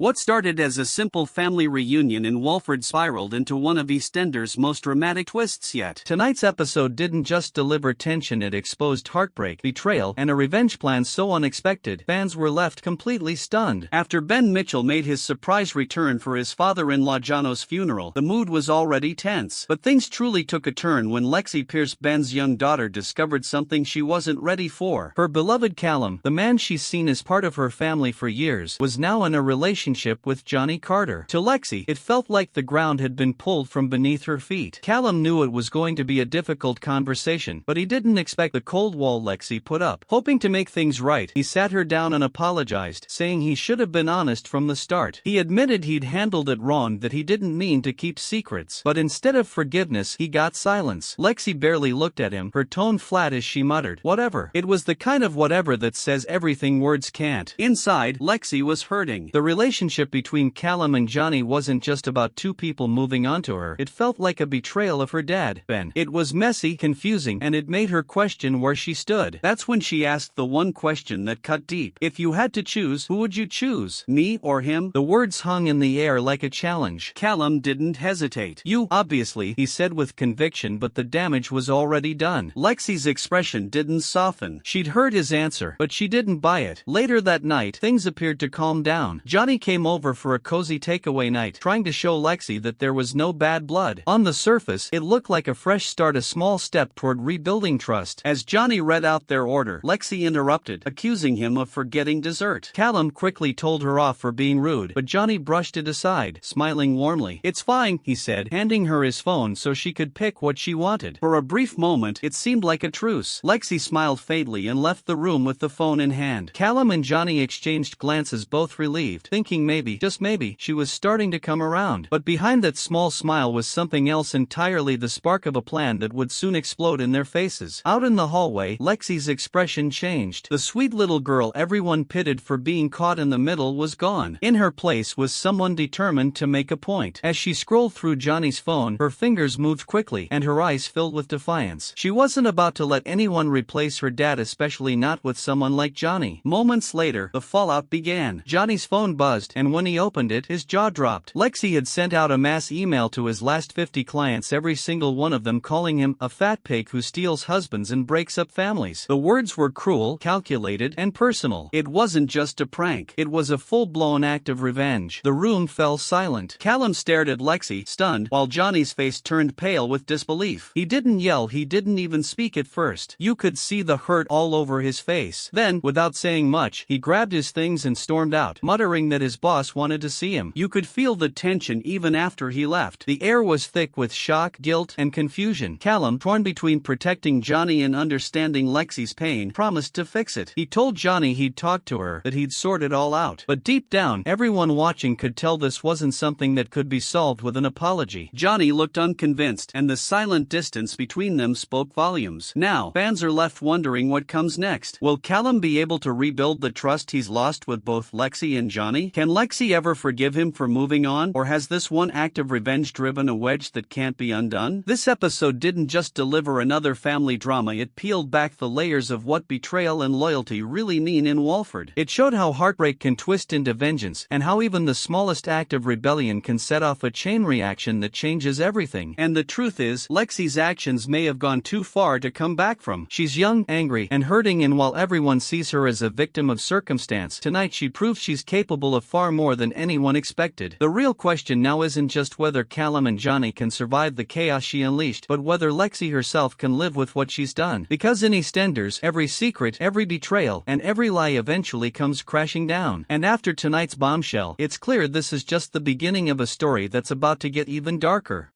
What started as a simple family reunion in Walford spiraled into one of EastEnders' most dramatic twists yet. Tonight's episode didn't just deliver tension, it exposed heartbreak, betrayal, and a revenge plan so unexpected, fans were left completely stunned. After Ben Mitchell made his surprise return for his father-in-law Jono's funeral, the mood was already tense. But things truly took a turn when Lexi Pearce, Ben's young daughter, discovered something she wasn't ready for. Her beloved Callum, the man she's seen as part of her family for years, was now in a relationship with Johnny Carter. To Lexi, it felt like the ground had been pulled from beneath her feet. Callum knew it was going to be a difficult conversation, but he didn't expect the cold wall Lexi put up. Hoping to make things right, he sat her down and apologized, saying he should have been honest from the start. He admitted he'd handled it wrong, that he didn't mean to keep secrets. But instead of forgiveness, he got silence. Lexi barely looked at him, her tone flat as she muttered, "Whatever." It was the kind of whatever that says everything words can't. Inside, Lexi was hurting. The relationship between Callum and Johnny wasn't just about two people moving onto her, it felt like a betrayal of her dad, Ben. It was messy, confusing, and it made her question where she stood. That's when she asked the one question that cut deep. If you had to choose, who would you choose? Me or him? The words hung in the air like a challenge. Callum didn't hesitate. "You, obviously," he said with conviction, but the damage was already done. Lexi's expression didn't soften. She'd heard his answer, but she didn't buy it. Later that night, things appeared to calm down. Johnny came over for a cozy takeaway night, trying to show Lexi that there was no bad blood. On the surface, it looked like a fresh start, a small step toward rebuilding trust. As Johnny read out their order, Lexi interrupted, accusing him of forgetting dessert. Callum quickly told her off for being rude, but Johnny brushed it aside, smiling warmly. "It's fine," he said, handing her his phone so she could pick what she wanted. For a brief moment, it seemed like a truce. Lexi smiled faintly and left the room with the phone in hand. Callum and Johnny exchanged glances, both relieved, thinking maybe, just maybe, she was starting to come around. But behind that small smile was something else entirely, the spark of a plan that would soon explode in their faces. Out in the hallway, Lexi's expression changed. The sweet little girl everyone pitied for being caught in the middle was gone. In her place was someone determined to make a point. As she scrolled through Johnny's phone, her fingers moved quickly, and her eyes filled with defiance. She wasn't about to let anyone replace her dad, especially not with someone like Johnny. Moments later, the fallout began. Johnny's phone buzzed, and when he opened it, his jaw dropped. Lexi had sent out a mass email to his last 50 clients, every single one of them calling him a fat pig who steals husbands and breaks up families. The words were cruel, calculated, and personal. It wasn't just a prank. It was a full-blown act of revenge. The room fell silent. Callum stared at Lexi, stunned, while Johnny's face turned pale with disbelief. He didn't yell, he didn't even speak at first. You could see the hurt all over his face. Then, without saying much, he grabbed his things and stormed out, muttering that his boss wanted to see him. You could feel the tension even after he left. The air was thick with shock, guilt, and confusion. Callum, torn between protecting Johnny and understanding Lexi's pain, promised to fix it. He told Johnny he'd talk to her, that he'd sort it all out. But deep down, everyone watching could tell this wasn't something that could be solved with an apology. Johnny looked unconvinced, and the silent distance between them spoke volumes. Now, fans are left wondering what comes next. Will Callum be able to rebuild the trust he's lost with both Lexi and Johnny? Can Lexi ever forgive him for moving on, or has this one act of revenge driven a wedge that can't be undone? This episode didn't just deliver another family drama, it peeled back the layers of what betrayal and loyalty really mean in Walford. It showed how heartbreak can twist into vengeance, and how even the smallest act of rebellion can set off a chain reaction that changes everything. And the truth is, Lexi's actions may have gone too far to come back from. She's young, angry, and hurting, and while everyone sees her as a victim of circumstance, tonight she proves she's capable of far more than anyone expected. The real question now isn't just whether Callum and Johnny can survive the chaos she unleashed, but whether Lexi herself can live with what she's done. Because in EastEnders, every secret, every betrayal, and every lie eventually comes crashing down. And after tonight's bombshell, it's clear this is just the beginning of a story that's about to get even darker.